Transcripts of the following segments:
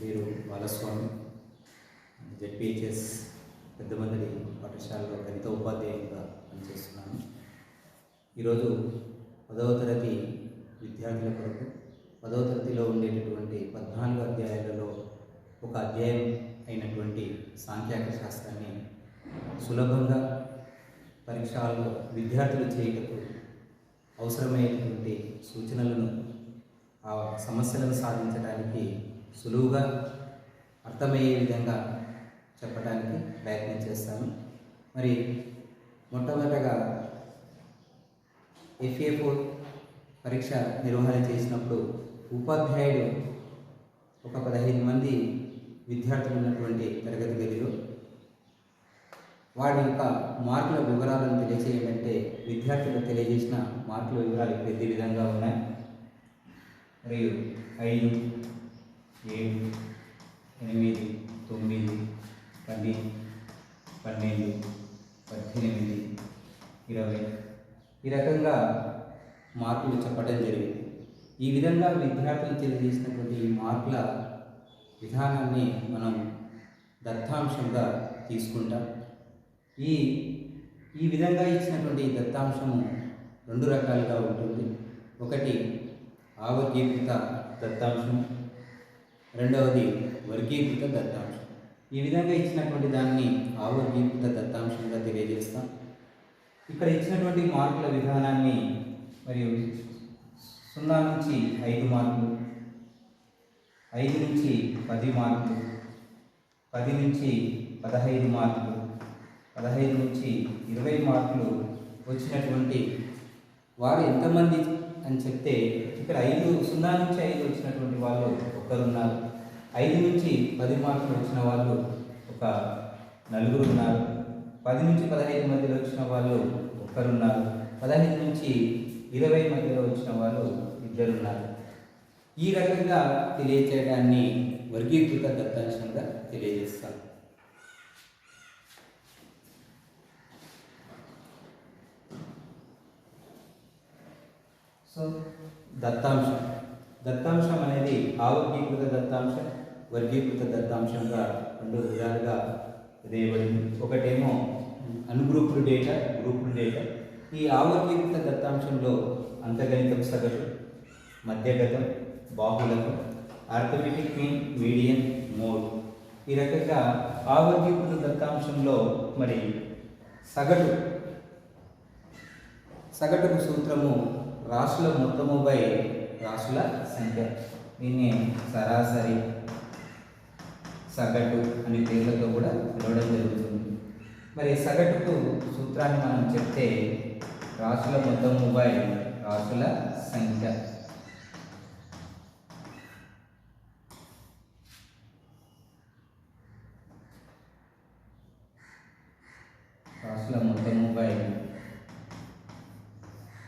వీరు బాలస్వామి జెడ్పిహెచ్ఎస్ పెద్దమందిరి పాఠశాలలో గణిత ఉపాధ్యాయునిగా పనిచేస్తున్నాను. ఈరోజు 10వ తరగతి విద్యార్థుల కొరకు 10వ తరగతిలో ఉండేటటువంటి 14 అధ్యాయాలలో ఒక అధ్యాయం అయినటువంటి సాంఖ్యాక శాస్త్రాన్ని సులభంగా పరీక్షల్లో విద్యార్థులు చేయటకు అవసరమైనటువంటి సూచనలను ఆ సమస్యలను సాధించడానికి సులువుగా అర్థమయ్యే విధంగా చెప్పడానికి ప్రయత్నం చేస్తాను. మరి మొట్టమొదటగా FA4 పరీక్ష నిర్వహణ చేసినప్పుడు ఉపాధ్యాయుడు ఒక 15 మంది విద్యార్థులు ఉన్నటువంటి తరగతి గదిలో వాడి యొక్క మార్కుల వివరాలను తెలియజేయమంటే విద్యార్థులు తెలియజేసిన మార్కుల వివరాలు ప్రతి విధంగా ఉన్నాయి. మరియు 5, 7, 8, 9, 10, 12, 18, 20 ఈ రకంగా మార్కులు చెప్పడం జరిగింది. ఈ విధంగా విద్యార్థులు తెలియజేసినటువంటి ఈ మార్కుల విధానాన్ని మనం దత్తాంశంగా తీసుకుంటాం. ఈ విధంగా ఇచ్చినటువంటి దత్తాంశము 2 రకాలుగా ఉంటుంది. ఒకటి ఆవర్గీకృత దత్తాంశం, రెండవది వర్గీకృత దత్తాంశం. ఈ విధంగా ఇచ్చినటువంటి దాన్ని ఆవర్గీకృత దత్తాంశంగా తెలియజేస్తాం. ఇక్కడ ఇచ్చినటువంటి మార్కుల విధానాన్ని మరియు 0 నుంచి 5 మార్కులు, 5 నుంచి 10 మార్కులు, 10 నుంచి 15 మార్కులు, 15 నుంచి 20 మార్కులు వచ్చినటువంటి వారు ఎంతమంది అని చెప్తే ఇక్కడ 0 నుంచి 5 వచ్చినటువంటి వాళ్ళు ఒకరున్నారు. 5 నుంచి 10 మార్కులు వచ్చిన వాళ్ళు ఒక 4 ఉన్నారు. 10 నుంచి 15 మధ్యలో వచ్చిన వాళ్ళు ఒకరున్నారు. 15 నుంచి 20 మధ్యలో వచ్చిన వాళ్ళు 2 ఉన్నారు. ఈ రకంగా తెలియచేయడాన్ని వర్గీకృత దత్తాంశంగా తెలియజేస్తాను. సో దత్తాంశం అనేది ఆవర్గీకృత దత్తాంశం, వర్గీకృత దత్తాంశంగా 2 విధాలుగా వేయబడింది. ఒకటేమో అన్గ్రూప్డ్ డేటా, గ్రూప్డ్ డేటా. ఈ ఆవర్గీకృత దత్తాంశంలో అంతర్గణితం సగటు, మధ్యగతం, బాహుళకం, అర్థమెటిక్ మీన్, మీడియన్, మోడ్ ఈ రకంగా ఆవర్గీకృత దత్తాంశంలో మరి సగటుకు సూత్రము రాశుల మొత్తము బై రాశుల సంఖ్య. దీన్ని సరాసరి, సగటు అని పేర్లతో కూడా పిలవడం జరుగుతుంది. మరి సగటుకు సూత్రాన్ని మనం చెప్తే రాశుల మొత్తము బై రాశుల సంఖ్య. రాశుల మొత్తము బై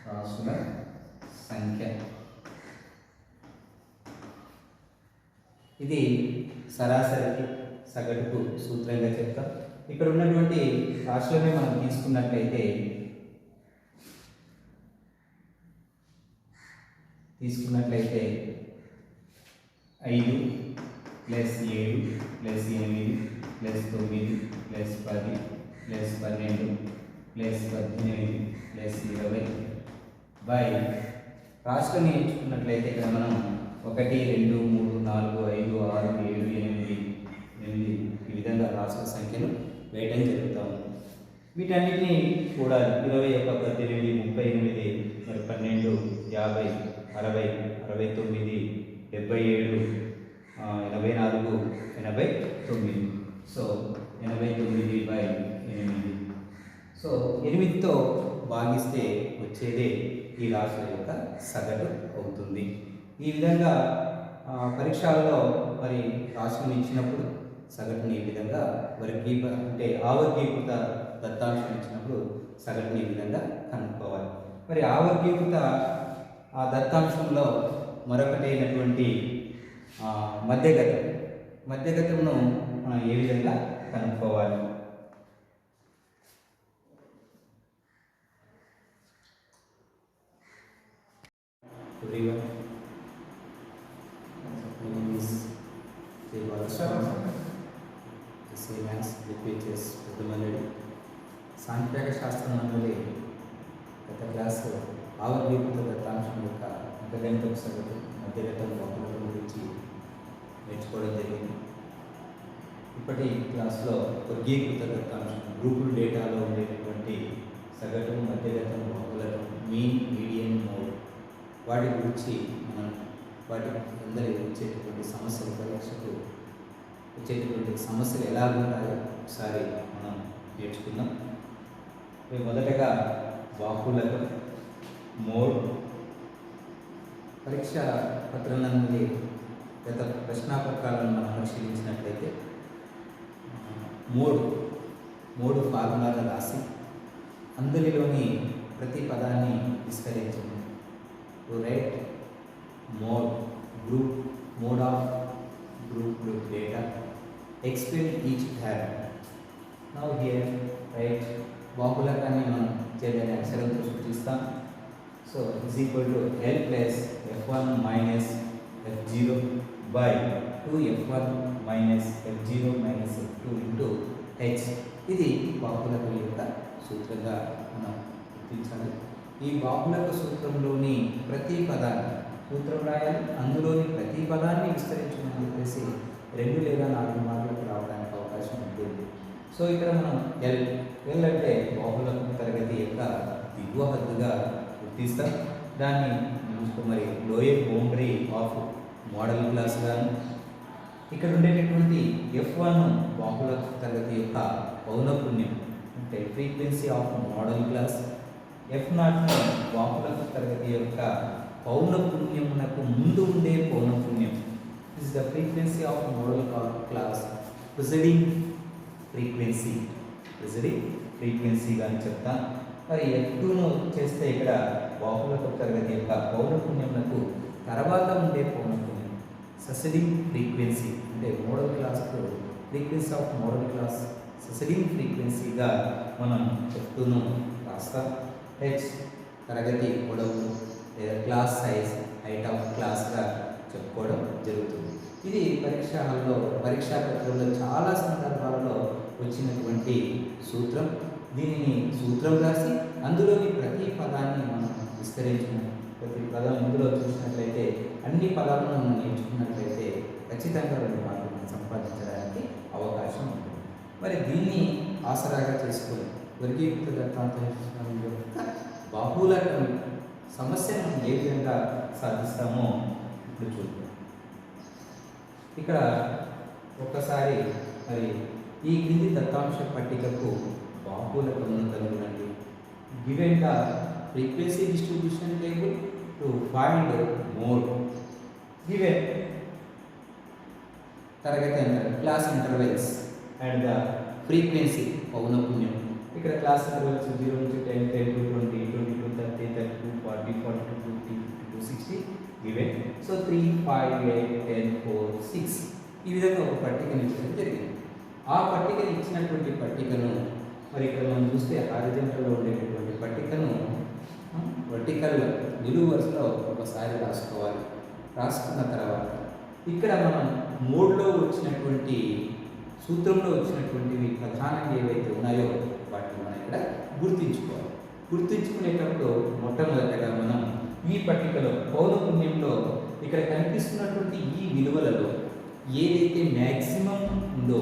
రాశుల సంఖ్య. ఇది సరాసరికి, సగటుకు సూత్రంగా చెప్తాం. ఇక్కడ ఉన్నటువంటి రాశులనే మనం తీసుకున్నట్లయితే 5 plus 7 plus 8 plus 9 plus 10 plus 12 plus 18 plus 20 by రాశులను ఎంచుకున్నట్లయితే ఇక్కడ మనం 1, 2, 3, 4, 5, 6, 7, 8 ఈ విధంగా రాశుల సంఖ్యను వేయడం జరుగుతూ ఉంది. వీటన్నిటిని కూడా 21, 18, 38, మరి 12, 50, 60, 69, 77, 84, 89. సో 89/8. సో 8తో భాగిస్తే వచ్చేదే ఈ రాశుల యొక్క సగటు అవుతుంది. ఈ విధంగా పరీక్షల్లో మరి రాశులను ఇచ్చినప్పుడు సగటుని ఈ విధంగా ఆవర్గీకృత దత్తాంశం ఇచ్చినప్పుడు సగటుని ఈ విధంగా కనుక్కోవాలి. మరి ఆవర్గీకృత దత్తాంశంలో మరొకటి అయినటువంటి మధ్యగతంను మనం ఏ విధంగా కనుక్కోవాలి? everyone. My name is Shri Balaswamy శ్రీమాన్స్ లిపిచెస్ పెద్దమల్లెడి సాంఖ్యక శాస్త్రం నందలి గత క్లాసు ఆవర్గీకృత దత్తాంశం యొక్క అంకగణిత సగటు మధ్యగతం బహుళ గురించి నేర్చుకోవడం జరిగింది. ఇప్పటి క్లాస్లో వర్గీకృత దత్తాంశం గ్రూపుల్ డేటాలో ఉండేటటువంటి సగటు మధ్యగతం బహుళతం మీన్ మీడియన్ మోడ్ వాటి గురించి మనం వాటి అందరి వచ్చేటటువంటి సమస్యలు పరీక్షకు వచ్చేటటువంటి సమస్యలు ఎలా ఉంటాయో ఒకసారి మనం నేర్చుకుందాం. మొదటగా బాహుళకం మోడ్ పరీక్ష పత్రం నుండి గత ప్రశ్నాపత్రాలను మనం పరిశీలించినట్లయితే మూడు ఫార్ములాలు రాసి అందులోని ప్రతి పదాన్ని విస్తరించండి. To right mode of group data, explain each term. Now here write బాహుళకాన్ని మనం చేయడానికి అక్షరంతో సూచిస్తాం. So is equal to L plus F1 minus F0 by 2F1 minus F0 minus F2 into H. ఇది బాహుళకం యొక్క సూత్రంగా మనం గుర్తించాలి. ఈ బాహుళక సూత్రంలోని ప్రతి పదాన్ని సూత్రం రాయాలి, అందులోని ప్రతి పదాన్ని విస్తరించమని చెప్పేసి 2 లేదా 4 మార్కులకు రావడానికి అవకాశం ఉంటుంది. సో ఇక్కడ మనం ఎల్ అంటే బాహుళకం తరగతి యొక్క దిగువ హద్దుగా గుర్తిస్తాం. దాన్ని మరి lower boundary of modal class గాను, ఇక్కడ ఉండేటటువంటి F1 బాహుళక తరగతి యొక్క పౌనఃపున్యం అంటే frequency of modal class, F0 బాహుళక తరగతి యొక్క పౌనఃపున్యమునకు ముందు ఉండే పౌనఃపున్యం is the frequency of modal class preceding ఫ్రీక్వెన్సీగా అని చెప్తాం. మరి F2ను చేస్తే ఇక్కడ బాహుళక తరగతి యొక్క పౌనఃపున్యమునకు తర్వాత ఉండే పౌనఃపున్యం ససెడింగ్ ఫ్రీక్వెన్సీ అంటే మోడల్ క్లాస్కు frequency of modal class succeeding ఫ్రీక్వెన్సీగా మనం F2ను రాస్తాం. H తరగతి పొడవు లేదా క్లాస్ సైజ్ హైట్ ఆఫ్ క్లాస్గా చెప్పుకోవడం జరుగుతుంది. ఇది పరీక్షా పత్రంలో చాలా సందర్భాలలో వచ్చినటువంటి సూత్రం. దీనిని సూత్రం రాసి అందులోని ప్రతి పదాన్ని మనం విస్తరించము. ప్రతి పదం ఇందులో చూసినట్లయితే అన్ని పదాలను మనం నేర్చుకున్నట్లయితే ఖచ్చితంగా 2 మార్కులను సంపాదించడానికి అవకాశం ఉంటుంది. మరి దీన్ని ఆసరాగా చేసుకొని వర్గీకృత దత్తాంశం యొక్క బాహుళకం సమస్యను మనం ఏ విధంగా సాధిస్తామో ఇప్పుడు చూద్దాం. ఇక్కడ ఒక్కసారి మరి ఈ క్రింది దత్తాంశ పట్టికకు బాహుళకమును కనుగొనండి. Given the frequency distribution table to find mode given తరగతి అంటారు class intervals and the frequency పౌనఃపున్యం. ఇక్కడ క్లాస్ ఇంటర్వెల్స్ 0 నుంచి 10, 10 to 20, 20 to 30, 32, 40, 42, 50, 52, 60 గివెన్. సో 3, 5, 8, 10, 4, 6 ఈ విధంగా ఒక పట్టికను ఇచ్చడం జరిగింది. ఆ పట్టికను ఇచ్చినటువంటి పట్టికను మరి ఇక్కడ మనం చూస్తే హారిజాంటల్లో ఉండేటటువంటి పట్టికను వర్టికల్ నిలువు వరుసలో ఒకసారి రాసుకోవాలి. రాసుకున్న తర్వాత ఇక్కడ మనం మోడ్లో వచ్చినటువంటి సూత్రంలో వచ్చినటువంటివి ప్రధానంగా ఏవైతే ఉన్నాయో వాటిని మనం ఇక్కడ గుర్తించుకోవాలి. గుర్తించుకునేటప్పుడు మొట్టమొదటిగా మనం ఈ పట్టికలో పౌనఃపున్యంలో ఇక్కడ కనిపిస్తున్నటువంటి ఈ విలువలలో ఏదైతే మ్యాక్సిమం ఉందో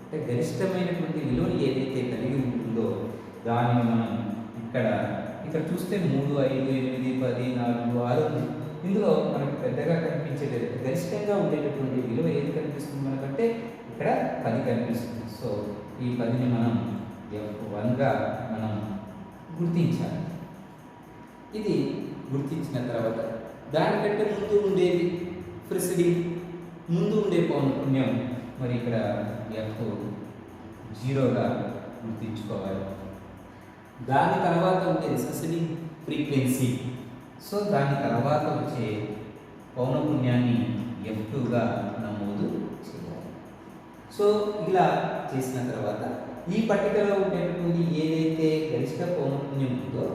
అంటే గరిష్టమైనటువంటి విలువను ఏదైతే కలిగి ఉంటుందో దానిని మనం ఇక్కడ చూస్తే 3, 5, 8, 10, 4, 6 ఉంది. ఇందులో మనకు పెద్దగా కనిపించేది గరిష్టంగా ఉండేటటువంటి విలువ ఏది కనిపిస్తుంది మనకంటే ఇక్కడ 10 కనిపిస్తుంది. సో ఈ 10ని మనం F1గా మనం గుర్తించాలి. ఇది గుర్తించిన తర్వాత దానికంటే ముందు ఉండే పౌనఃపున్యం మరి ఇక్కడ F0గా గుర్తించుకోవాలి. దాని తర్వాత ఉండేది ససెడింగ్ ఫ్రీక్వెన్సీ. సో దాని తర్వాత వచ్చే పౌనఃపున్యాన్ని F2గా నమోదు చేయాలి. సో ఇలా చేసిన తర్వాత ఈ పట్టికలో ఉండేటటువంటి ఏదైతే గరిష్ట పౌనఃపున్యం ఉందో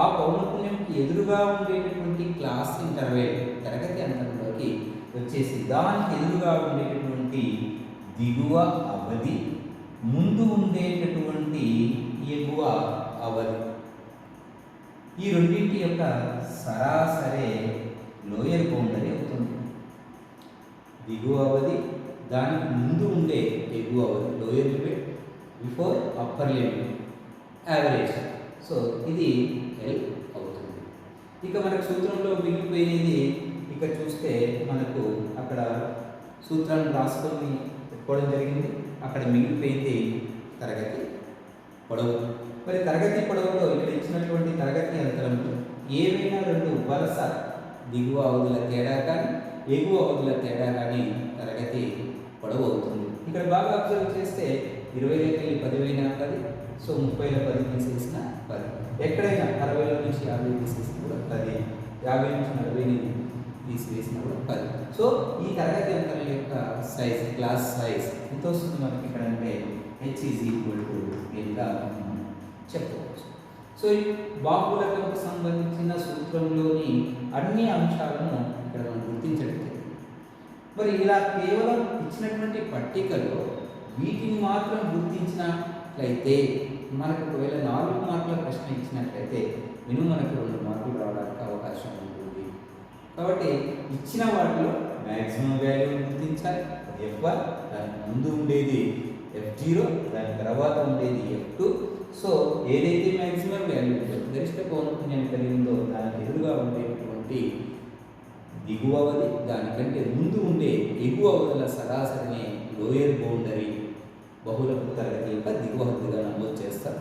ఆ పౌనఃపున్యంకి ఎదురుగా ఉండేటటువంటి క్లాస్ ఇంటర్వెల్ తరగతి అంతరంలోకి వచ్చేసి దానికి ఎదురుగా ఉండేటటువంటి దిగువ అవధి ముందు ఉండేటటువంటి ఎగువ అవధి ఈ రెండింటి యొక్క సరాసరి లోయర్ బౌండరీ అవుతుంది. దిగువ అవధి దానికి ముందు ఉండే ఎగువ అవధి lower limit before upper limit average. So ఇది ఎల్ అవుతుంది. ఇక మనకు సూత్రంలో మిగిలిపోయినది ఇక్కడ చూస్తే మనకు అక్కడ సూత్రాన్ని రాసుకొని పెట్టుకోవడం జరిగింది. అక్కడ మిగిలిపోయింది తరగతి పొడవు. మరి తరగతి పొడవులో ఇక్కడ ఇచ్చినటువంటి తరగతి అంతరంలో ఏవైనా రెండు వలస దిగువ అవధుల తేడా కానీ ఎగువ అవధుల తేడా కానీ తరగతి పొడవు అవుతుంది. ఇక్కడ బాగా అబ్జర్వ్ చేస్తే 20 10 10, సో 30 10 తీసేసిన 10, ఎక్కడైనా 60 నుంచి 50 తీసేసిన కూడా 10, 50 నుంచి 40 తీసివేసిన కూడా 10. సో ఈ తరగతి అంతరం యొక్క సైజ్, క్లాస్ సైజ్ ఎంత వస్తుంది మనకి ఇక్కడ అంటే h ఎంత చెప్పవచ్చు. సో ఈ బాహుళకకు సంబంధించిన సూత్రంలోని అన్ని అంశాలను ఇక్కడ మనం గుర్తించడం జరిగింది. మరి ఇలా కేవలం ఇచ్చినటువంటి పట్టికలో వీటిని మాత్రం గుర్తించినట్లయితే మనకు ఒకవేళ 4 మార్కుల ప్రశ్న ఇచ్చినట్లయితే మినిమం మనకు 2 మార్కులు రావడానికి అవకాశం ఉంటుంది. కాబట్టి ఇచ్చిన వాటిలో మ్యాక్సిమం వాల్యూ గుర్తించాలి. F1, దాని ముందు ఉండేది F0, దాని తర్వాత ఉండేది F2. సో ఏదైతే మ్యాక్సిమం వాల్యూ గరిష్ట పౌనఃపున్యం కలిగిందో దానికి ఎదురుగా ఉండేటువంటి దిగువ అవధి, దానికంటే ముందు ఉండే ఎగువ అవధుల సరాసరిని లోయర్ బౌండరీ బహుళపు తరగతి యొక్క దిగువ హద్దుగా నమోదు చేస్తారు.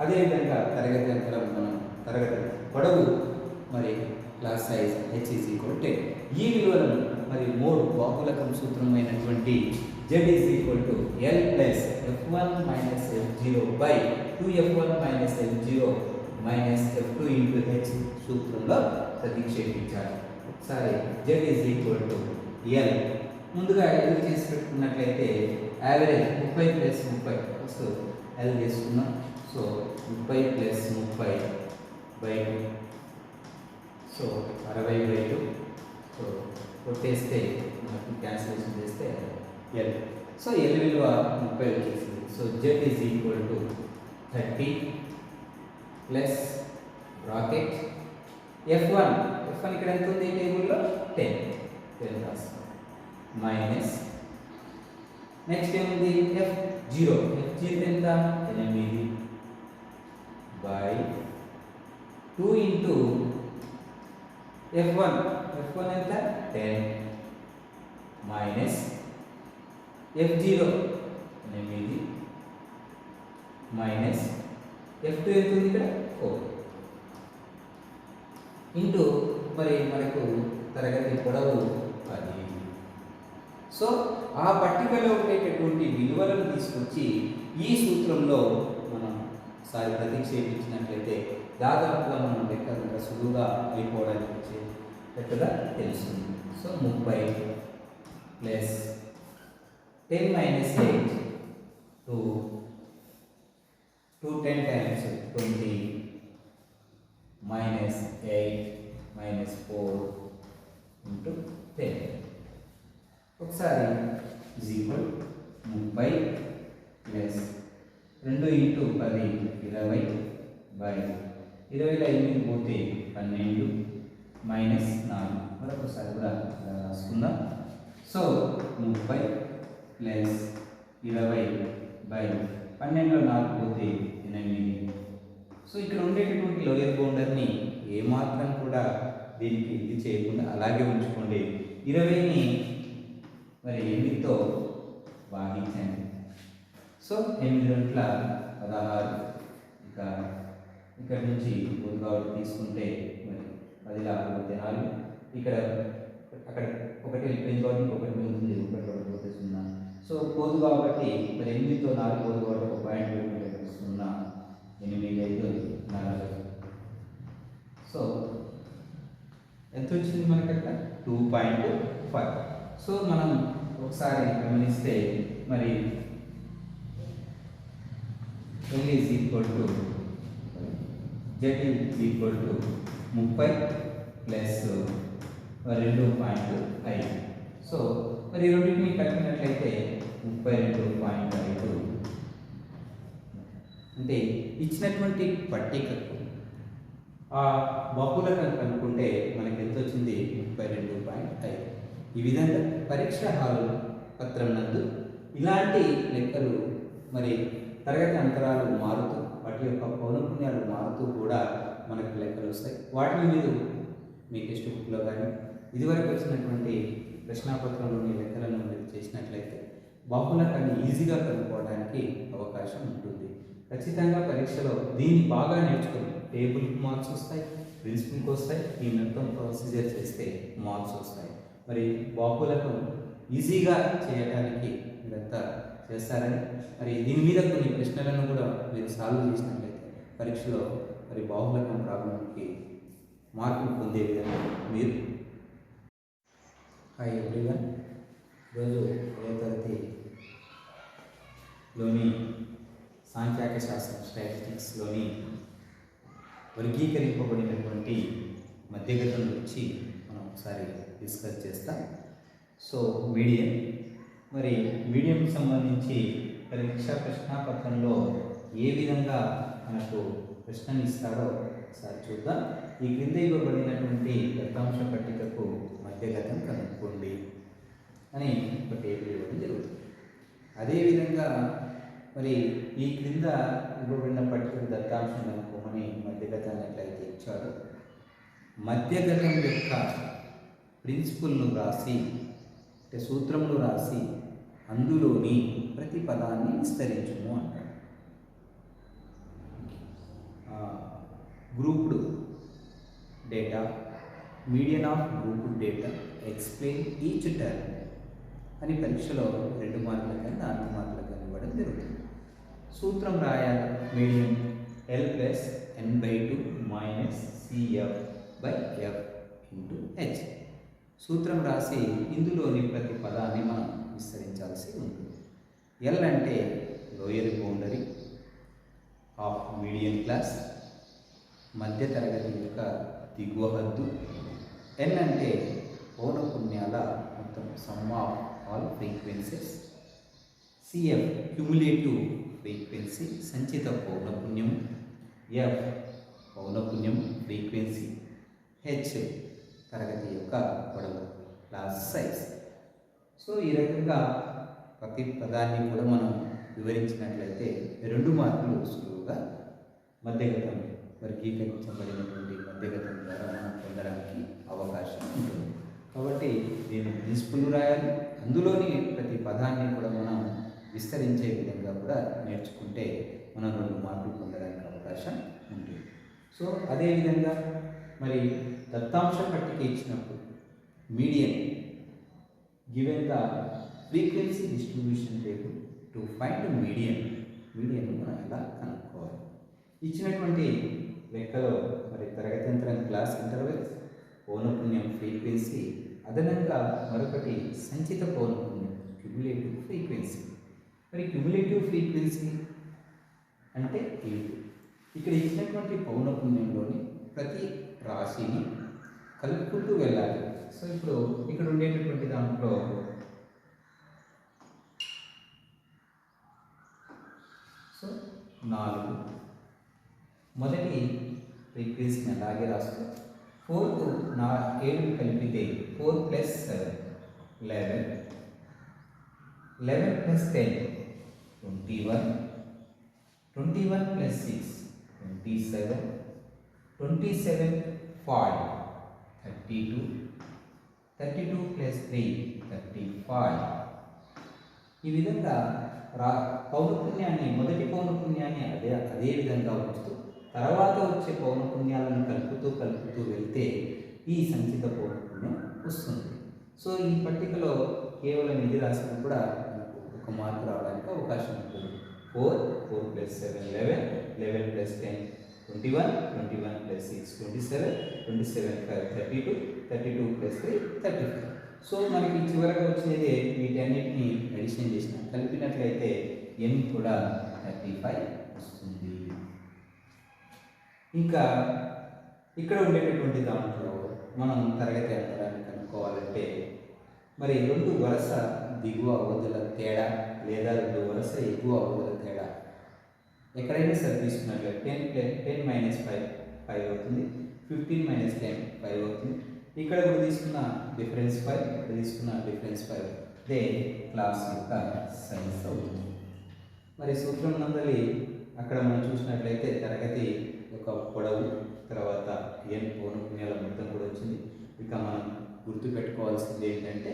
అదేవిధంగా తరగతి అంతరం మనం తరగతి పొడవు మరి క్లాస్ సైజ్ h 10. ఈ విలువలను మరి మోడ్ బాహుళకం సూత్రమైనటువంటి z L plus F1 minus F0 by 2F1 minus F0 minus F2 into h సూత్రంలో ప్రతిక్షేపించాలి. ఒకసారి z L ముందుగా ఎదురు చేసి పెట్టుకున్నట్లయితే యావరేజ్ 30 ప్లస్ 30 ఫస్ట్ L చేసుకున్నాం. So 30 plus 30 by 2, so 60/2. So కొట్టేస్తే మనకు క్యాన్సిలేషన్ చేస్తే L. సో L విలువ 30 వచ్చేసింది. So z 30 plus bracket F1 ఇక్కడ ఎంత ఉంది టేబుల్లో 10 రాస్తాం మైనస్ నెక్స్ట్ ఏముంది F0 ఎంత 8 బై 2 ఇంటూ F1 ఎంత 10 మైనస్ F0 8 మైనస్ F2 ఎంత ఉంది ఇక్కడ 4 ఇంటూ మరి మనకు తరగతి పొడవు 10. సో ఆ పట్టికలో ఉండేటటువంటి విలువలను తీసుకొచ్చి ఈ సూత్రంలో మనం సారి ప్రతిక్షేపించినట్లయితే దాదాపుగా మనం లెక్క సులువుగా అయిపోవడానికి వచ్చేటట్టుగా తెలుస్తుంది. So 30 plus 10 minus 8 2 10 times 20 minus 8 minus 4 into 10. ఒకసారి 30 ప్లస్ 2 ఇంటూ 10 20 బై 20లో 8 పోతే 12 మైనస్ 4. మరొకసారి కూడా రాసుకుందాం. సో 30 ప్లస్ 20 బై 12లో 4 పోతే 8. సో ఇక్కడ ఉండేటటువంటి లోయర్ బౌండర్ని ఏమాత్రం కూడా దీనికి ఇది చేయకుండా అలాగే ఉంచుకోండి. 20ని మరి 8తో భాగించండి. సో 8 గంటల 16. ఇక ఇక్కడ నుంచి పొద్దుగావటి తీసుకుంటే మరి 10 లేకపోతే 4. ఇక్కడ అక్కడ ఒకటి వెళ్ళిపోయింది కాబట్టి ఒకటి మిగులుతుంది, ఒకటి పోతే 0. సో పోదు కాబట్టి మరి 8తో 4 పోదు కాబట్టి ఒక పాయింట్ పెట్టుకుంటే 0, 8 అయితే 40. సో ఎంత వచ్చింది మనకి అక్కడ 2.5. సో మనం ఒకసారి గమనిస్తే మరి L is equal to Z is equal to 30 plus 2.5. So మరి ఈ రెండింటిని కలిపినట్లయితే 32.5 అంటే ఇచ్చినటువంటి పట్టికకు ఆ బహుళకం కనుక్కుంటే మనకి ఎంత వచ్చింది 32.5. ఈ విధంగా పరీక్షా హాలు పత్రం నందు ఇలాంటి లెక్కలు మరి తరగతి అంతరాలు మారుతూ వాటి యొక్క పౌనపుణ్యాలు మారుతూ కూడా మనకు లెక్కలు వస్తాయి. వాటిని మీరు మీ టెక్స్ట్ బుక్లో కానీ ఇదివరకు వచ్చినటువంటి ప్రశ్నాపత్రంలోని లెక్కలను మీరు చేసినట్లయితే బహుళకాన్ని ఈజీగా కనుక్కోవడానికి అవకాశం ఉంటుంది. ఖచ్చితంగా పరీక్షలో దీన్ని బాగా నేర్చుకుని టేబుల్కి మార్క్స్ వస్తాయి, ప్రిన్సిపల్కి వస్తాయి, ఈ మొత్తం ప్రొసీజర్ చేస్తే మార్క్స్ వస్తాయి. మరి బహుళకం ఈజీగా చేయడానికి మీరంతా చేస్తారని మరి దీని మీద కొన్ని ప్రశ్నలను కూడా మీరు సాల్వ్ చేసినట్లయితే పరీక్షలో మరి బహుళకం ప్రాబ్లంకి మార్కులు పొందే విధంగా మీరు. హాయ్ ఎవ్రీవన్, ఈరోజు 10వ తరగతిలోని సాంఖ్యాక శాస్త్రం స్టాటిస్టిక్స్లోని వర్గీకరింపబడినటువంటి మధ్యగతం గురించి మనం ఒకసారి డిస్కస్ చేస్తాం. సో మీడియం, మరి మీడియంకి సంబంధించి పరీక్షా ప్రశ్నాపత్రంలో ఏ విధంగా మనకు ప్రశ్నలు ఇస్తారో ఒకసారి చూద్దాం. ఈ క్రింద ఇవ్వబడినటువంటి దత్తాంశ పట్టికకు మధ్యగతం కనుక్కోండి అని ఒక టేబుల్ ఇవ్వడం జరుగుతుంది. అదేవిధంగా మరి ఈ క్రింద ఇవ్వబడిన పట్టికకు దత్తాంశం కనుక్కోమని మధ్యగతాన్ని ఎట్లయితే ఇచ్చాడో మధ్యగతం యొక్క ప్రిన్సిపుల్ను రాసి అంటే సూత్రములు రాసి అందులోని ప్రతి పదాన్ని విస్తరించుము అంటారు. Grouped data, median of grouped data, explain each term అని పరీక్షలో 2 మార్కుల కానీ 4 మార్కుల కానీ ఇవ్వడం జరుగుతుంది. సూత్రం రాయాలి. Medium L+n/2 -CF/F × H. సూత్రం రాసి ఇందులోని ప్రతి పదాన్ని మనం విస్తరించాల్సి ఉంటుంది. L అంటే lower boundary of medium class, మధ్య తరగతి యొక్క దిగువ హద్దు. N అంటే పౌనపుణ్యాల మొత్తం, sum of all frequencies. CF cumulative frequency, సంచిత పౌనపుణ్యం. F పౌనపుణ్యం ఫ్రీక్వెన్సీ. H తరగతి యొక్క పొడవు, క్లాస్ సైజ్. సో ఈ రకంగా ప్రతి పదాన్ని కూడా మనం వివరించినట్లయితే 2 మార్కులు సులువుగా మధ్యగతం వర్గీకరించబడినటువంటి మధ్యగతం ద్వారా మనం పొందడానికి అవకాశం ఉంటుంది. కాబట్టి దీని ప్రిన్సిపుల్ రాయాలి, అందులోని ప్రతి పదాన్ని కూడా మనం విస్తరించే విధంగా కూడా నేర్చుకుంటే మనం 2 మార్కులు పొందడానికి అవకాశం ఉంటుంది. సో అదేవిధంగా మరి దత్తాంశ పట్టిక ఇచ్చినప్పుడు medium given the frequency distribution table to find medium మనం ఎలా కనుక్కోవాలి. ఇచ్చినటువంటి లెక్కలో మరి తరగతి క్లాస్ ఇంటర్వెల్స్, పౌనపుణ్యం ఫ్రీక్వెన్సీ, అదనంగా మరొకటి సంచిత పౌనపుణ్యం క్యుములేటివ్ ఫ్రీక్వెన్సీ. మరి క్యుములేటివ్ ఫ్రీక్వెన్సీ అంటే ఏమిటి? ఇక్కడ ఇచ్చినటువంటి పౌనపుణ్యంలోని ప్రతి రాశిని కలుపుకుంటూ వెళ్ళాలి. సో ఇప్పుడు ఇక్కడ ఉండేటటువంటి దాంట్లో సో 4 మొదటి ఫ్రీక్వెన్సీని అలాగే రాస్తూ 4కు 7 కలిపితే 4 + 7 11, 11 + 10 21, 21 + 6 27, 27 5 32, 32 + 3 35. ఈ విధంగా పౌనపుణ్యాన్ని, మొదటి పౌనపుణ్యాన్ని అదే విధంగా ఉంచుతూ తర్వాత వచ్చే పౌనపుణ్యాలను కలుపుతూ వెళ్తే ఈ సంచిత పౌనపుణ్యం వస్తుంది. సో ఈ పట్టికలో కేవలం ఇది రాసినా కూడా మనకు 1 మార్కు రావడానికి అవకాశం ఉంటుంది. 4 + 7 11, 11 + 10 21, 21 + 6 27, 27 5 32, 32 + 3 35. సో మనకి చివరగా వచ్చినది వీటన్నిటిని ఎడిషన్ చేసిన కలిపినట్లయితే n కూడా 35 వస్తుంది. ఇంకా ఇక్కడ ఉండేటటువంటి దాంట్లో మనం తరగతి అంతరాన్ని కనుక్కోవాలంటే మరి రెండు వరుస దిగువ అవధుల తేడా లేదా రెండు వరుస ఎగువ అవధుల తేడా ఎక్కడైనా సరే తీసుకున్నట్లయితే 10 మైనస్ 5 అవుతుంది, 15 మైనస్ 10 5 అవుతుంది. ఇక్కడ కూడా తీసుకున్న డిఫరెన్స్ 5, ఇక్కడ తీసుకున్న డిఫరెన్స్ 5, ఇదే క్లాస్ యొక్క సైన్స్ అవుతుంది. మరి సూత్రం నందలి అక్కడ మనం చూసినట్లయితే తరగతి యొక్క పొడవు తర్వాత ఎన్ పౌనఃపున్యాల మొత్తం కూడా వచ్చింది. ఇక మనం గుర్తుపెట్టుకోవాల్సింది ఏంటంటే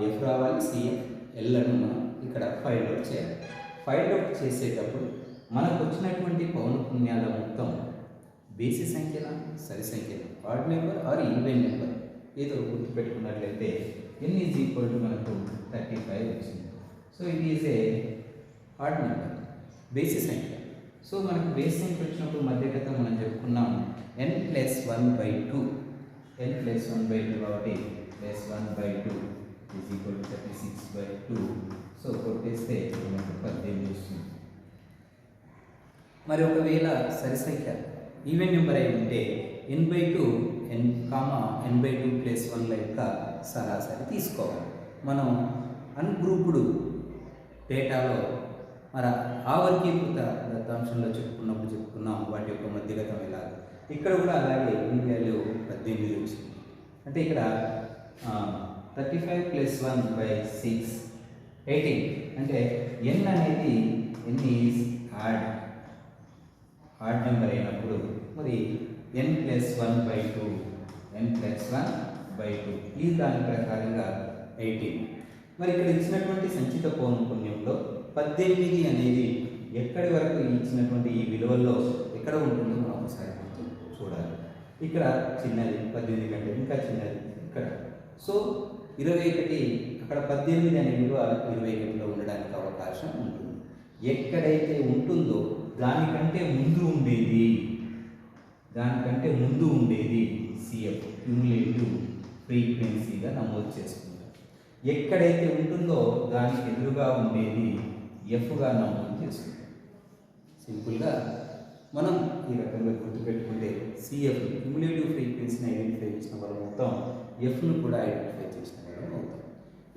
ఎఫ్ రావాలి, సిఎఫ్, ఎల్లను మనం ఇక్కడ ఫైండ్ అవుట్ చేయాలి. ఫైండ్ అవుట్ చేసేటప్పుడు మనకు వచ్చినటువంటి పౌనఃపున్యాల మొత్తం బేసి సంఖ్యన సరి సంఖ్యన odd number or even number ఏదో గుర్తుపెట్టుకున్నట్లయితే ఎన్ ఈజ్ ఈక్వల్ టు మనకు 35 వచ్చింది. So it is a odd number, బేసి సంఖ్య. సో మనకు బేసి సంఖ్య వచ్చినప్పుడు మధ్యగతం మనం చెప్పుకున్నాం n+1/2, n+1/2 కాబట్టి +1/2 ఈజ్ ఈక్వల్ టు 36/2. సో కొట్టేస్తే మనకు 18 వస్తుంది. మరి ఒకవేళ సరి సంఖ్య ఈవెన్ నెంబర్ అయి ఉంటే n/2 n/2 + 1 యొక్క సరాసరి తీసుకోవాలి. మనం అన్గ్రూప్డ్ డేటాలో మరి ఆవర్గీకృత దత్తాంశంలో చెప్పుకున్నాం వాటి యొక్క మధ్యగతం ఎలా. ఇక్కడ కూడా అలాగే n వాల్యూ 18 వచ్చింది. అంటే ఇక్కడ 35 + 1/6 18. అంటే n అనేది n ఈజ్ ఆడ్ నెంబర్ అయినప్పుడు మరి n+1/2 ఈ దాని ప్రకారంగా 18. మరి ఇక్కడ ఇచ్చినటువంటి సంచిత పౌనఃపున్యంలో 18 అనేది ఎక్కడి వరకు ఇచ్చినటువంటి ఈ విలువల్లో ఎక్కడ ఉంటుందో మనం ఒకసారి చూడాలి. ఇక్కడ చిన్నది 18 కంటే ఇంకా చిన్నది ఇక్కడ. సో 21, అక్కడ 18 అనే విలువ 21లో ఉండడానికి అవకాశం ఉంటుంది. ఎక్కడైతే ఉంటుందో దానికంటే ముందు ఉండేది సిఎఫ్ క్యూములేటివ్ ఫ్రీక్వెన్సీగా నమోదు చేసుకుంటాం. ఎక్కడైతే ఉంటుందో దానికి ఎదురుగా ఉండేది ఎఫ్గా నమోదు చేసుకుంటాం. సింపుల్గా మనం ఈ రకంగా గుర్తుపెట్టుకుంటే సిఎఫ్ క్యూములేటివ్ ఫ్రీక్వెన్సీని ఐడెంటిఫై చేసిన వాళ్ళు మొత్తం ఎఫ్ను కూడా ఐడెంటిఫై చేసిన వాళ్ళు అవుతాం.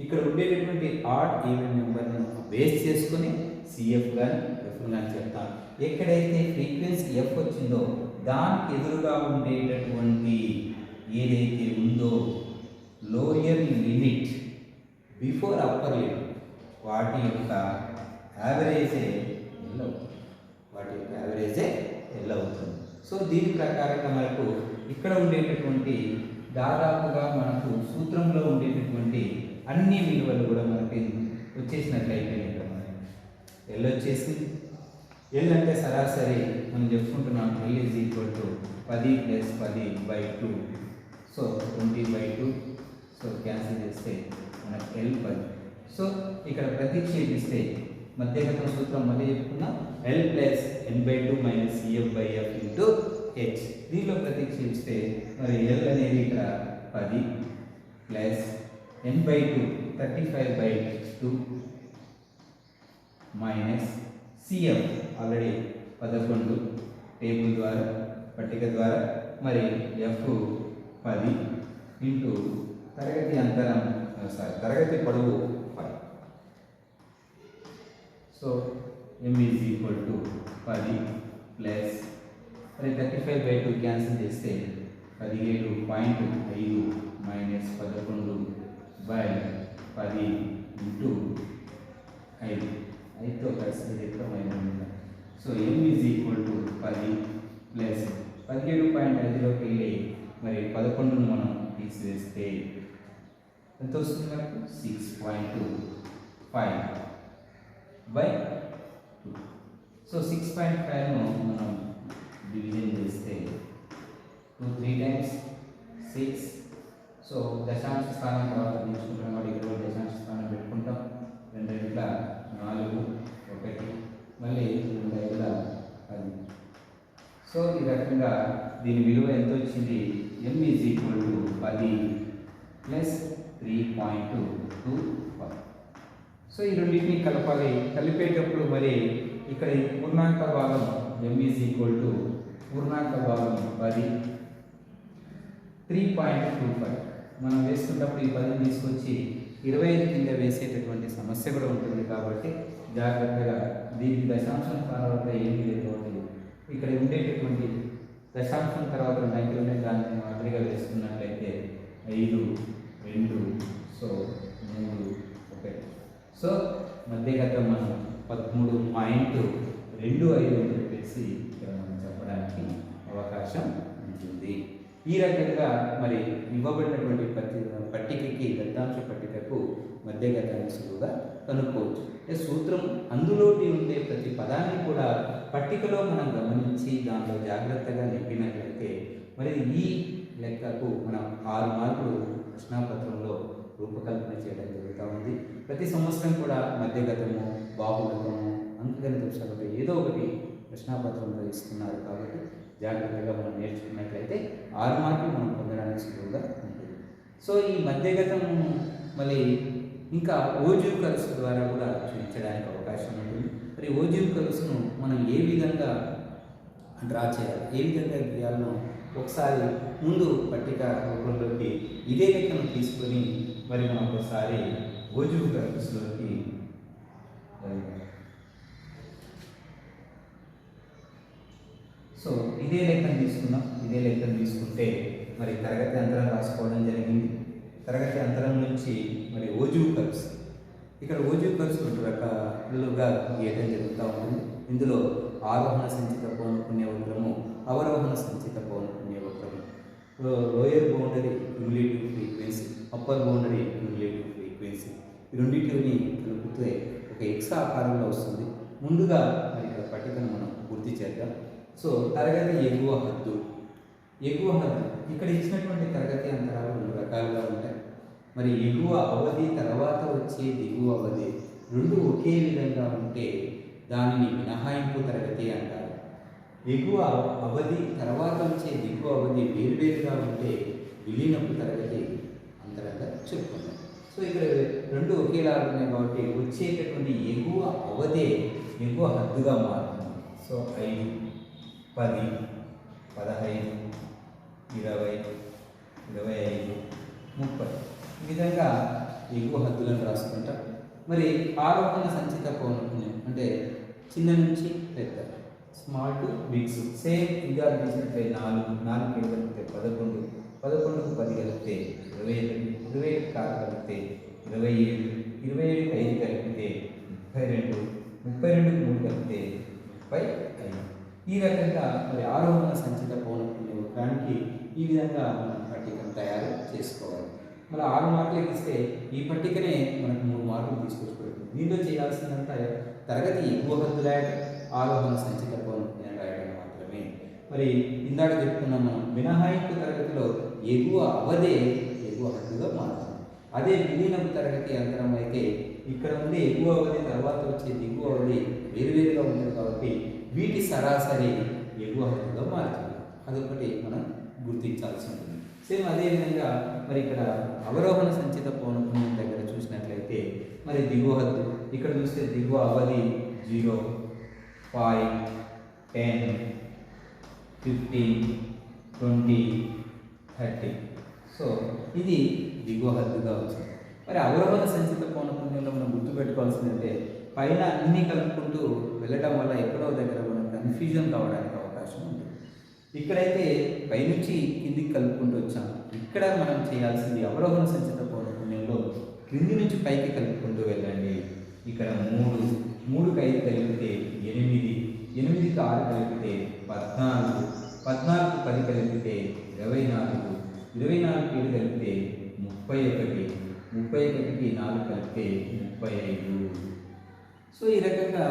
ఇక్కడ ఉండేటటువంటి ఆడ్ ఈవెన్ నెంబర్ను బేస్ చేసుకొని సిఎఫ్ కానీ ఎఫ్ కానీ చెప్తాం. ఎక్కడైతే ఫ్రీక్వెన్సీ ఎఫ్ వచ్చిందో దానికి ఎదురుగా ఉండేటటువంటి ఏదైతే ఉందో lower limit before upper limit వాటి యొక్క యావరేజే ఎల్ అవుతుంది. సో దీని ప్రకారంగా మనకు ఇక్కడ ఉండేటటువంటి దాదాపుగా మనకు సూత్రంలో ఉండేటటువంటి అన్ని విలువలు కూడా మనకి వచ్చేసినట్లయితే ఎల్ వచ్చేసింది. ఎల్ అంటే సరాసరి మనం చెప్పుకుంటున్నాం L is equal to 10 + 10/2. So 20/2. So cancel చేస్తే మనకు ఎల్ 10. సో ఇక్కడ ప్రతిక్షేపిస్తే మధ్యగతం సూత్రం మళ్ళీ చెప్పుకున్నాం ఎల్ + n/2 - cf/f × h. దీనిలో ప్రతిక్షేపిస్తే మరి ఎల్ అనేది ఇక్కడ 10 + n/2 35/2 minus CF already 11 table ద్వారా పట్టిక ద్వారా మరి ఎఫ్ 10 ఇంటూ తరగతి పొడవు 5. So m is equal to 10 plus మరి 35/2 క్యాన్సిల్ చేస్తే 17.5 మైనస్ 11/10 ఇంటూ 5. 5తో కలిసి ఎక్కువైంది. So m is equal to 10 plus 17.5లోకి వెళ్ళి మరి 11ను మనం తీసివేస్తే ఎంత వస్తుంది మనకు 6.25/2. సో 6.5ను మనం డివిజన్ చేస్తే 2 3 టైమ్స్ 6. సో దశాంశ స్థానం తర్వాత తీసుకుంటాం కాబట్టి ఇక్కడ దశాంశ స్థానం పెట్టుకుంటాం. 2 2 4 1 మళ్ళీ 2 5 10. సో ఈ రకంగా దీని విలువ ఎంత వచ్చింది m is equal to 10 plus 3.25. So ఈ రెండింటిని కలపాలి. కలిపేటప్పుడు మరి ఇక్కడ ఈ పూర్ణాంక భాగం m ఈజ్ ఈక్వల్ టు పూర్ణాంక భాగం 10 3.25. మనం వేసుకున్నప్పుడు ఈ 10 తీసుకొచ్చి 25 కింద వేసేటటువంటి సమస్య కూడా ఉంటుంది కాబట్టి జాగ్రత్తగా దీనికి దశాంశం తర్వాత ఏమి లేదు కాబట్టి ఇక్కడ ఉండేటటువంటి దశాంశం తర్వాత 2 అంకెలు ఉన్నాయి, దాన్ని మాదిరిగా వేసుకున్నట్లయితే 5, 2, సో 3, 1. సో మధ్యగతం మనం 13.25 అని చెప్పేసి ఇక్కడ మనం చెప్పడానికి అవకాశం ఉంటుంది. ఈ రకంగా మరి ఇవ్వబడినటువంటి పట్టికకి దత్తాంశ పట్టికకు మధ్యగతాన్ని సులువుగా కనుక్కోవచ్చు. సూత్రం అందులోకి ఉండే ప్రతి పదాన్ని కూడా పట్టికలో మనం గమనించి దాంట్లో జాగ్రత్తగా నింపినట్లయితే మరి ఈ లెక్కకు మనం 6 మార్కులు ప్రశ్నాపత్రంలో రూపకల్పన చేయడం జరుగుతూ ఉంది. ప్రతి సంవత్సరం కూడా మధ్యగతము, బాహుగతము, అంకగణిత విషయాలపై ఏదో ఒకటి ప్రశ్నాపత్రంలో ఇస్తున్నారు కాబట్టి జాగ్రత్తగా మనం నేర్చుకున్నట్లయితే 6 మార్కులు మనం పొందడానికి సులువుగా ఉంటుంది. సో ఈ మధ్యగతం మళ్ళీ ఇంకా ఓజీవ్ కర్వ్స్ ద్వారా కూడా చూపించడానికి అవకాశం ఉంటుంది. మరి ఓజీవ్ కర్వ్స్ను మనం ఏ విధంగా డ్రా చేయాలి, ఏ విధంగా గీయాలనో ఒకసారి ముందు పట్టిక రూపంలోకి ఇదే లెక్కను తీసుకొని మరి మనం ఒకసారి ఓజీవ్ కర్వ్స్లోకి సో ఇదే లెక్కను తీసుకుందాం. ఇదే లెక్కను తీసుకుంటే మరి తరగతి అంతరం రాసుకోవడం జరిగింది. తరగతి అంతరం నుంచి మరి ఓజీవ్ కర్వ్స్, ఇక్కడ ఓజీవ్ కర్వ్స్ 2 రకాలుగా గీయడం జరుగుతూ ఉంటుంది. ఇందులో ఆరోహణ సంచిత పౌనఃపున్య వక్రము, అవరోహణ సంచిత పౌనఃపున్య వక్రము, lower boundary cumulative frequency, upper boundary cumulative frequency, ఈ రెండింటిని కలిపితే ఒక ఎక్స్ ఆకారంలో వస్తుంది. ముందుగా మరి ఇక్కడ పట్టికను మనం పూర్తి చేద్దాం. సో తరగతి ఎగువ హద్దు, ఎగువ హద్దు ఇక్కడ ఇచ్చినటువంటి తరగతి అంతరాలు 2 రకాలుగా ఉంటాయి. మరి ఎగువ అవధి తర్వాత వచ్చే దిగువ అవధి 2 ఒకే విధంగా ఉంటే దానిని మినహాయింపు తరగతి అంటారు. ఎగువ అవధి తర్వాత వచ్చే దిగువ అవధి వేరువేరుగా ఉంటే విలీనపు తరగతి అంతరంగా చెప్పుకుంటాం. సో ఇక్కడ 2 ఒకేలా ఉన్నాయి కాబట్టి వచ్చేటటువంటి ఎగువ అవధే ఎగువ హద్దుగా మారుతుంది. సో 5, 10, 15, 20, 25, 30 ఈ విధంగా ఎగువ హద్దులను రాసుకుంటాం. మరి ఆరోహణ సంచిత పౌనఃపున్యం అంటే చిన్న నుంచి పెద్ద, స్మాల్ టు బిగ్స్, సేమ్ ఇదిగా తీసినట్లయితే 4, 4 కలిపితే 11, 11కు 10 కలిపితే 21, 21 కలిపితే 27, 27కి 5 కలిపితే 32, 32కు 3 కలిపితే 35. ఈ రకంగా మరి ఆరోహణ సంచిత పౌనఃపున్య వక్రానికి ఈ విధంగా మనం పట్టికను తయారు చేసుకోవాలి. మరి 6 మార్కులకి ఇస్తే ఈ పట్టికనే మనకు 3 మార్కులు తీసుకొచ్చుకోవచ్చు. దీంట్లో చేయాల్సిందంతా తరగతి ఎగువ హద్దు రాయడం, ఆరోహణ సంచిత పౌనఃపున్యం రాయడం మాత్రమే. మరి ఇందాక చెప్పుకున్నాం మనం మినహాయింపు తరగతిలో ఎగువ అవధే ఎగువ హద్దుగా మారుతుంది. అదే విలీనపు తరగతి అంతరం అయితే ఇక్కడ ఉండే ఎగువ అవధి తర్వాత వచ్చే దిగువ అవధి వేరువేరుగా ఉంటుంది కాబట్టి వీటి సరాసరి ఎగువ హద్దుగా మారుతుంది. అదొకటి మనం గుర్తించాల్సి ఉంటుంది. సేమ్ అదేవిధంగా మరి ఇక్కడ అవరోహణ సంచిత పౌనఃపున్యం దగ్గర చూసినట్లయితే మరి దిగువ హద్దు ఇక్కడ చూస్తే దిగువ అవధి 0, 5, 10, 15, 20, 30. సో ఇది దిగువ హద్దుగా వచ్చింది. మరి అవరోహణ సంచిత పౌనఃపున్యంలో మనం గుర్తుపెట్టుకోవాల్సిందంటే పైన అన్నీ కలుపుకుంటూ వెళ్ళడం వల్ల ఎక్కడో దగ్గర మనం కన్ఫ్యూజన్ కావడానికి అవకాశం ఉంది. ఇక్కడైతే పైనుంచి కిందికి కలుపుకుంటూ వచ్చాం. ఇక్కడ మనం చేయాల్సింది అవరోహణ సంచిత పౌనఃపున్యంలో క్రింది నుంచి పైకి కలుపుకుంటూ వెళ్ళండి. ఇక్కడ 3, 3కి 5 కలిపితే 8, 8కి 6 కలిపితే 14, 14కి 10 కలిపితే 24, 24కి 7 కలిపితే 31, 31కి 4 కలిపితే 35. సో ఈ రకంగా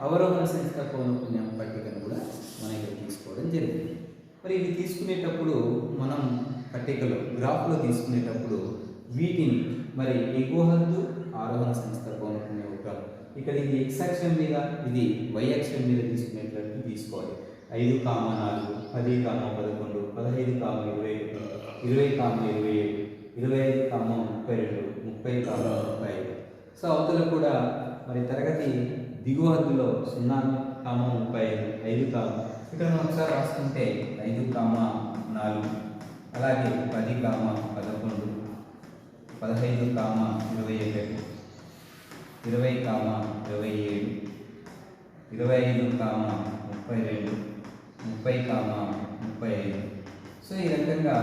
అవరోహణ సంచిత పౌనఃపున్యం పట్టికను కూడా మనం ఇక్కడ తీసుకోవడం జరిగింది. మరి ఇది తీసుకునేటప్పుడు మనం పట్టికలో గ్రాఫ్లో తీసుకునేటప్పుడు వీటిని మరి ఎగువ హద్దు, ఆరోహణ సంచిత పౌనఃపున్య వక్రం ఇక్కడ ఇది x అక్షం మీద, ఇది y అక్షం మీద తీసుకునేటట్టు తీసుకోవాలి. 5, 4, 10, 11, 15, 21, 20, 27, 25, 32, 30, 35. సో అవతల కూడా మరి తరగతి దిగువ హద్దులో 0, 35, 5, ఇక్కడ మనం ఒకసారి రాసుకుంటే 5, 4 అలాగే 10, 11, 15, 21, 20, 27, 25, 32, 30, 35. సో ఈ రకంగా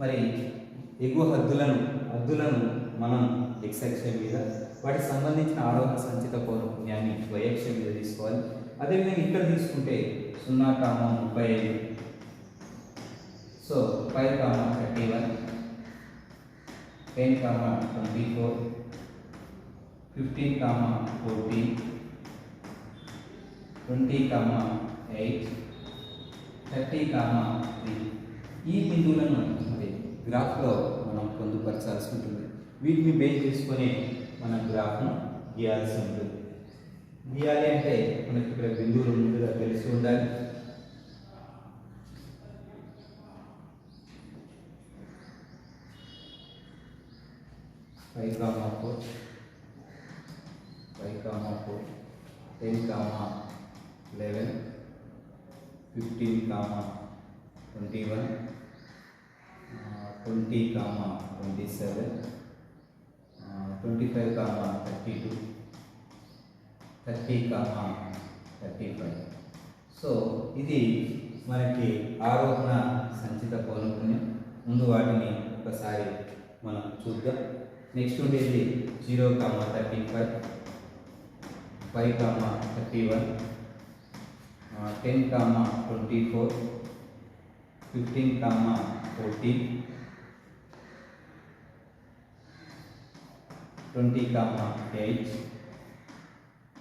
మరి ఎగువ హద్దులను మనం x అక్షం మీద, వాటికి సంబంధించిన ఆరోహణ సంచిత పౌనఃపున్యాన్ని y అక్షం మీద తీసుకోవాలి. అదేవిధంగా ఇక్కడ తీసుకుంటే 0, 35, సో 5, 31, 10, 24, 15, 14, 20, 8, 30, 3. ఈ బిందువులను మరి గ్రాఫ్లో మనం పొందుపరచాల్సి ఉంటుంది. వీటిని బేస్ చేసుకొని మనం గ్రాఫ్ను గీయాల్సి ఉంటుంది. గీయాలి అంటే మనకి ఇక్కడ బిందువులు ముందుగా తెలిసి ఉండాలి. Five comma 4, 5, 4, 10, 11, 15, 21, 20, 27, 25, 32, 30, 35. సో ఇది మనకి ఆరోహణ సంచిత పౌనఃపున్యం. ముందు వాటిని ఒకసారి మనం చూద్దాం. నెక్స్ట్ ఉండేది 0, 35, 5, 31, 10, 24, 15, 14, 20, 8,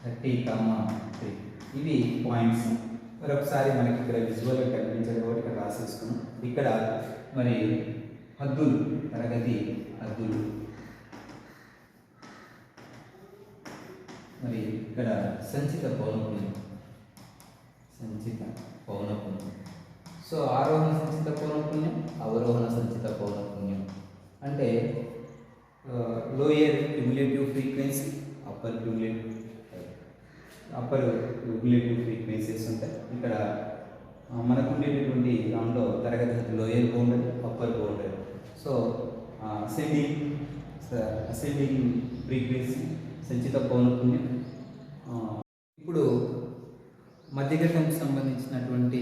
30, 3. ఇవి పాయింట్స్. మరొకసారి మనకి ఇక్కడ విజువల్గా కనిపించడం కాబట్టి ఇక్కడ రాసేసుకున్నాం. ఇక్కడ మరి హద్దులు, తరగతి హద్దులు, మరి ఇక్కడ సంచిత పౌనఃపున్యం. సో ఆరోహణ సంచిత పౌనఃపున్యం, అవరోహణ సంచిత పౌనఃపున్యం అంటే lower cumulative frequency, upper cumulative frequencies ఉంటాయి. ఇక్కడ మనకు ఉండేటటువంటి దాంట్లో తరగతి హద్దు lower boundary, upper boundary. So ascending frequency సంచిత పౌనఃపున్యం. ఇప్పుడు మధ్యఘటనకు సంబంధించినటువంటి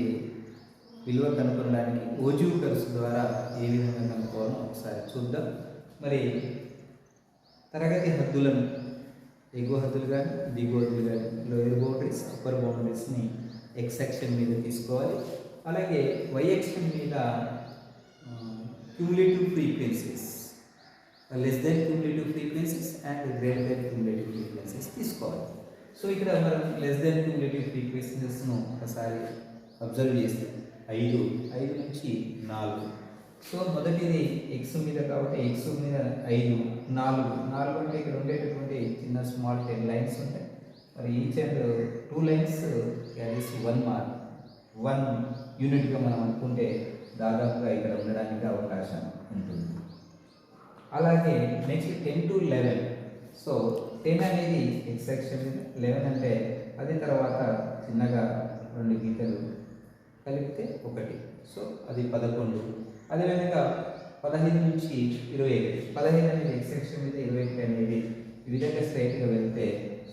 విలువ కనుగొనడానికి ఓజీవ్ కర్వ్స్ ద్వారా ఏ విధంగా కనుక్కోవాలో ఒకసారి చూద్దాం. మరి తరగతి హద్దులను, ఎగువ హద్దులు కానీ దిగువ హద్దులు కానీ, లోయర్ బౌండరీస్, అప్పర్ బౌండరీస్ని x అక్షం మీద తీసుకోవాలి. అలాగే y అక్షం మీద cumulative frequencies, less than cumulative frequencies and greater than cumulative frequencies తీసుకోవాలి. సో ఇక్కడ మనం లెస్ దెన్ క్యుములేటివ్ ఫ్రీక్వెన్సీస్ను ఒకసారి అబ్జర్వ్ చేస్తే 5 నుంచి 4. సో మొదటిది x మీద కాబట్టి x మీద 5, 4 అంటే ఇక్కడ ఉండేటటువంటి చిన్న స్మాల్ 10 లైన్స్ ఉంటాయి. మరి each and 2 lines carries 1 mark, 1 యూనిట్గా మనం అనుకుంటే దాదాపుగా ఇక్కడ ఉండడానికి అవకాశం ఉంటుంది. అలాగే నెక్స్ట్ 10 to 11. సో 10 అనేది x అక్షం మీద, 11 అంటే అది తర్వాత చిన్నగా 2 గీతలు కలిపితే 1, సో అది 11. అదేవిధంగా 15 నుంచి 21, 15 అనేది x అక్షం మీద, 21 అనేది ఈ విధంగా స్ట్రైట్గా వెళ్తే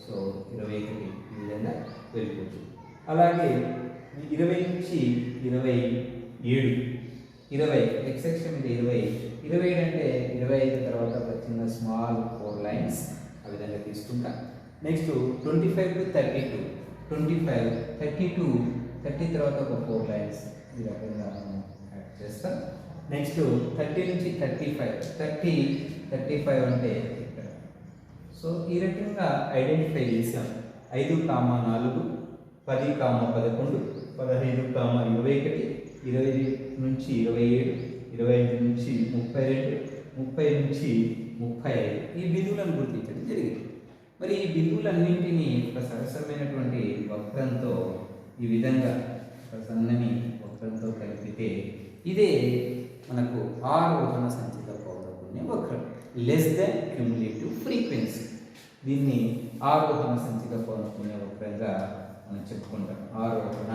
సో 21 ఈ విధంగా వెళ్ళిపోతుంది. అలాగే 20 నుంచి 27, 20 x అక్షం మీద 27 అంటే 25 తర్వాత ఒక చిన్న స్మాల్ 4 లైన్స్ ఆ విధంగా తీసుకుంటాం. నెక్స్ట్ 25 to 32, 25, 32, 30 తర్వాత ఒక 4 లైన్స్ ఈ రకంగా యాడ్ చేస్తాం. నెక్స్ట్ 30 నుంచి 35, 30, 35 అంటే ఇక్కడ. సో ఈ రకంగా ఐడెంటిఫై చేసాం. 5, 4, 10, 11, 15, 21, 20 నుంచి 27, 25 నుంచి 32, 30 నుంచి 35 ఈ బిందువులను గుర్తించడం జరిగింది. మరి ఈ బిందువులన్నింటినీ ఒక సరసమైనటువంటి వక్రంతో ఈ విధంగా ఒక సన్నని వక్రంతో కలిపితే ఇదే మనకు ఆరోహణ సంచిత పౌనఃపున్య వక్రం, లెస్ దెన్ క్యుములేటివ్ ఫ్రీక్వెన్సీ. దీన్ని ఆరోహణ సంచిత పౌనఃపున్య వక్రంగా మనం చెప్పుకుంటాం. ఆరోహణ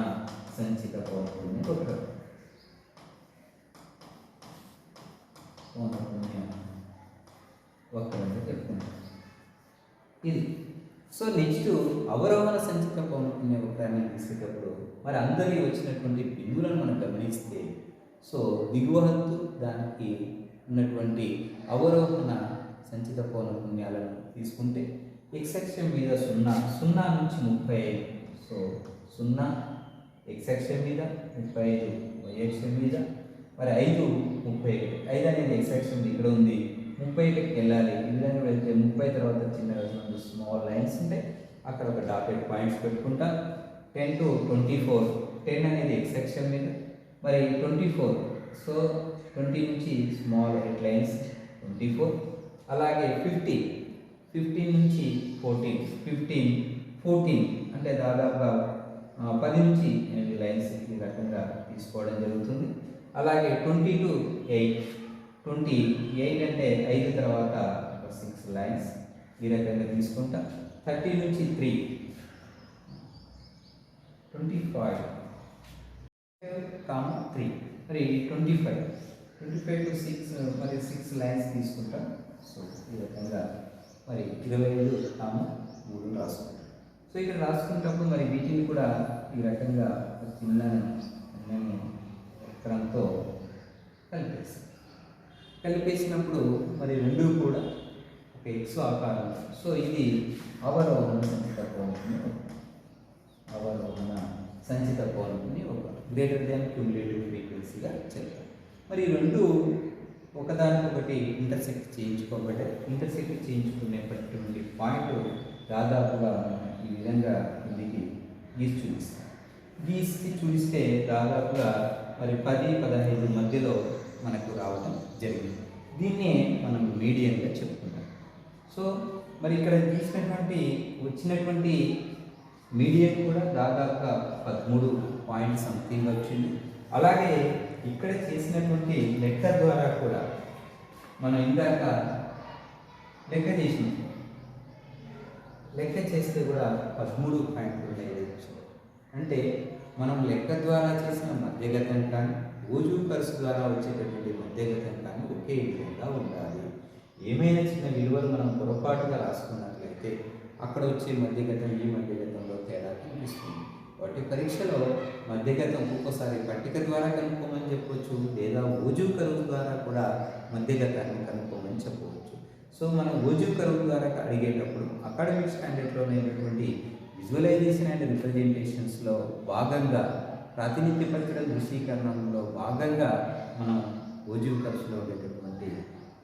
సంచిత పౌనఃపున్య వక్రం, పౌనఃపున్య వక్రం అని చెప్తున్నాం. ఇది సో నెక్స్ట్ అవరోహణ సంచిత పౌనఃపున్య వక్రాన్ని గీసేటప్పుడు మరి అందరి వచ్చినటువంటి బిందువులను మనం గమనిస్తే సో దిగువ హద్దు దానికి ఉన్నటువంటి అవరోహణ సంచిత పౌనఃపున్యాలను తీసుకుంటే ఎక్స్ అక్షం మీద 0 నుంచి 35, సో 0 ఎక్స్ అక్షం మీద, 35 వై అక్షం మీద, మరి 5 31, 5 అనేది ఎక్స్ అక్షం ఇక్కడ ఉంది, 30కి వెళ్ళాలి. ఈ విధంగా వెళ్తే 30 తర్వాత చిన్నగా స్మాల్ లైన్స్ ఉంటాయి, అక్కడ ఒక డాటెడ్ పాయింట్స్ పెట్టుకుంటా. 10 to 24, 10 అనేది ఎక్స్ అక్షం మీద, మరి 24, సో 20 నుంచి స్మాల్ ఎయిట్ లైన్స్ 24. అలాగే 15 నుంచి 14 అంటే దాదాపుగా 10 నుంచి 8 లైన్స్ ఈ రకంగా తీసుకోవడం జరుగుతుంది. అలాగే 20 to 8, 28 అంటే 5 తర్వాత 6 లైన్స్ ఈ రకంగా తీసుకుంటా. 30 నుంచి 3, 25, 3, మరి 25 to 6, మరి 6 లైన్స్ తీసుకుంటా. సో ఈ రకంగా మరి 25, 3 రాసుకుంటాం. సో ఇక్కడ రాసుకున్నప్పుడు మరి వీటిని కూడా ఈ రకంగా చిన్న వక్రంతో కలిపేసినప్పుడు మరి రెండు కూడా ఒక ఎక్స్ ఆకారం. సో ఇది అవరోహణ సంచిత పౌనఃపున్య, అవరోహణ సంచిత పౌనఃపున్య ఒక గ్రేటర్ దాన్ క్యూములేటివ్ ఫ్రీక్వెన్సీగా చెప్తారు. మరి రెండు ఒకదానికొకటి ఇంటర్సెక్ట్ చేయించుకునేటటువంటి పాయింట్ దాదాపుగా ఈ విధంగా ఇంటికి గీసి చూపిస్తే దాదాపుగా మరి 10-15 మధ్యలో మనకు రావడం జరిగింది. దీన్నే మనం మీడియంగా చెప్పుకుంటాం. సో మరి ఇక్కడ గీసినటువంటి వచ్చినటువంటి మీడియం కూడా దాదాపుగా 13 పాయింట్ సంథింగ్ వచ్చింది. అలాగే ఇక్కడ చేసినటువంటి లెక్క ద్వారా కూడా మనం ఇందాక లెక్క చేస్తే కూడా 13.2 అంటే మనం లెక్క ద్వారా చేసిన మధ్యగతం కానీ ఓజు ఖర్చు ద్వారా వచ్చేటటువంటి మధ్యగతం కానీ ఒకే విధంగా ఉండాలి. ఏమైనా చిన్న విలువలు మనం పొరపాటుగా రాసుకున్నట్లయితే అక్కడ వచ్చే మధ్యగతం ఈ మధ్యగతంలో తేడా కనిపిస్తుంది. వాటి పరీక్షలో మధ్యగతం ఒక్కొక్కసారి పట్టిక ద్వారా కనుక్కోమని చెప్పవచ్చు, లేదా ఓజు కరువు ద్వారా కూడా మధ్యగతాన్ని కనుక్కోమని చెప్పవచ్చు. సో మనం ఓజు కరువు ద్వారా అడిగేటప్పుడు అకాడమిక్ స్టాండర్డ్లో ఉన్నటువంటి విజువలైజేషన్ అండ్ రిప్రజెంటేషన్స్లో భాగంగా ప్రాతినిధ్యపరచడం దృశ్యీకరణంలో భాగంగా మనం ఓజు ఖర్చులో ఉండేటటువంటి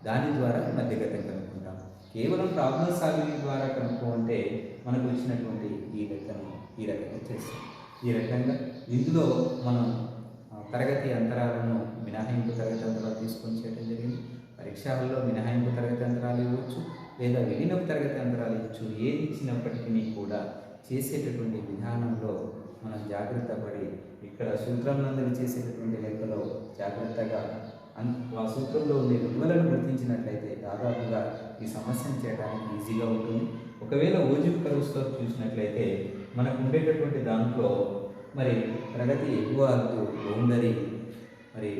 దాని ద్వారా మధ్యగతం కనుక్కుంటాం. కేవలం ప్రాబ్లమ్ సాల్వింగ్ ద్వారా కనుక్కోమంటే మనకు వచ్చినటువంటి ఈ రకంగా చేస్తాం. ఈ రకంగా ఇందులో మనం తరగతి అంతరాలను మినహాయింపు తరగతి అంతరాలు తీసుకొని చేయడం జరిగింది. పరీక్షా హాల్లో మినహాయింపు తరగతి అంతరాలు ఇవ్వచ్చు, లేదా విలీనపు తరగతి అంతరాలు ఇవ్వచ్చు. ఏది ఇచ్చినప్పటికీ కూడా చేసేటటువంటి విధానంలో మనం జాగ్రత్త పడి ఇక్కడ సూత్రం నందు చేసేటటువంటి లెక్కలో జాగ్రత్తగా ఆ సూత్రంలో ఉండే విలువలను గుర్తించినట్లయితే దాదాపుగా ఈ సమస్యను చేయడానికి ఈజీగా ఉంటుంది. ఒకవేళ ఓజు కరువుతో చూసినట్లయితే మనకు ఉండేటటువంటి దాంట్లో మరి తరగతి ఎగువ హద్దు బౌండరీ, మరి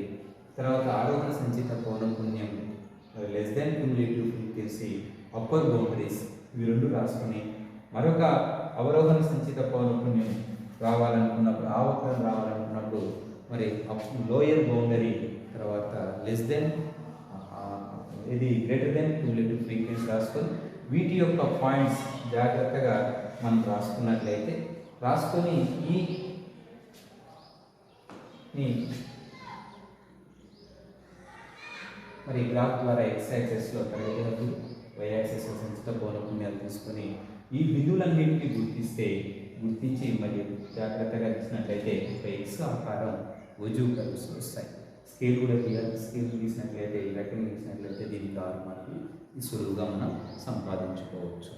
తర్వాత ఆరోహణ సంచిత పౌనఃపున్యం less than cumulative frequency upper boundaries ఇవి రెండు రాసుకొని మరొక అవరోహణ సంచిత పౌనఃపున్యం రావాలనుకున్నప్పుడు ఆ వక్రం రావాలనుకున్నప్పుడు మరి లోయర్ బౌండరీ తర్వాత లెస్ దెన్ ఇది గ్రేటర్ దెన్ క్యూములేటివ్ ఫ్రీక్వెన్సీ రాసుకొని వీటి యొక్క పాయింట్స్ జాగ్రత్తగా మనం రాసుకున్నట్లయితే రాసుకొని మరి గ్రాఫ్ ద్వారా ఎక్స్ యాక్సెస్లో తరగతి హద్దులు, వై యాక్సెస్లో సంచిత పౌనఃపున్యాలు తీసుకొని ఈ బిందువులన్నింటినీ గుర్తించి మరియు జాగ్రత్తగా ఇచ్చినట్లయితే ఒక ఎక్స్ ఆకారం ఓజు కర్వ్స్ వస్తాయి. స్కేల్ కూడా స్కేల్ తీసినట్లయితే ఈ రకంగా తీసినట్లయితే దీనికి 6 మార్కులు సులువుగా మనం సంపాదించుకోవచ్చు.